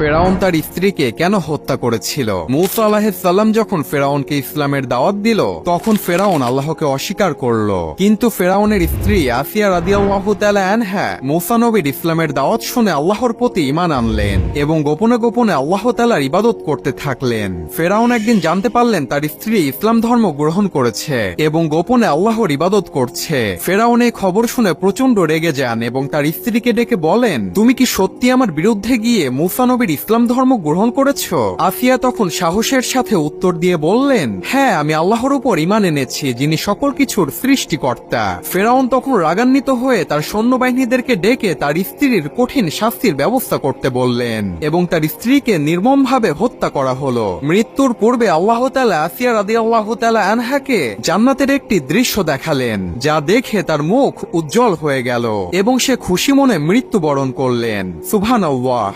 ফেরাউন তার স্ত্রীকে কেন হত্যা করেছিল। মূসা আলাইহিস সালাম যখন ফেরাউনকে ইসলামের দাওয়াত দিল তখন ফেরাউন আল্লাহকে অস্বীকার করল, কিন্তু ফেরাউনের স্ত্রী আসিয়া রাদিয়াল্লাহু তাআলা আনহা মূসা নবীর ইসলামের দাওয়াত শুনে আল্লাহর প্রতি ঈমান আনলেন এবং গোপনে গোপনে আল্লাহ তাআলার ইবাদত করতে থাকলেন। ফেরাউন একদিন জানতে পারলেন তার স্ত্রী ইসলাম ধর্ম গ্রহণ করেছে এবং গোপনে আল্লাহর ইবাদত করছে। ফেরাউন এই খবর শুনে প্রচন্ড রেগে যান এবং তার স্ত্রীকে ডেকে বলেন, তুমি কি সত্যি আমার বিরুদ্ধে গিয়ে মূসা নবীর ইসলাম ধর্ম গ্রহণ করেছো? আসিয়া তখন সাহসের সাথে উত্তর দিয়ে বললেন, হ্যাঁ, আমি আল্লাহর উপর ঈমান এনেছি, যিনি সকল কিছুর সৃষ্টিকর্তা। ফেরাউন তখন রাগান্বিত হয়ে তার সৈন্যবাহিনীদেরকে ডেকে তার স্ত্রীর কঠিন শাস্তির ব্যবস্থা করতে বললেন এবং তার স্ত্রীকে নির্মমভাবে হত্যা করা হলো। মৃত্যুর পূর্বে আল্লাহ তাআলা আসিয়া রাদিয়াল্লাহু তাআলা আনহাকে জান্নাতের একটি দৃশ্য দেখালেন, যা দেখে তার মুখ উজ্জ্বল হয়ে গেল এবং সে খুশি মনে মৃত্যুবরণ করলেন। সুবহানাল্লাহ।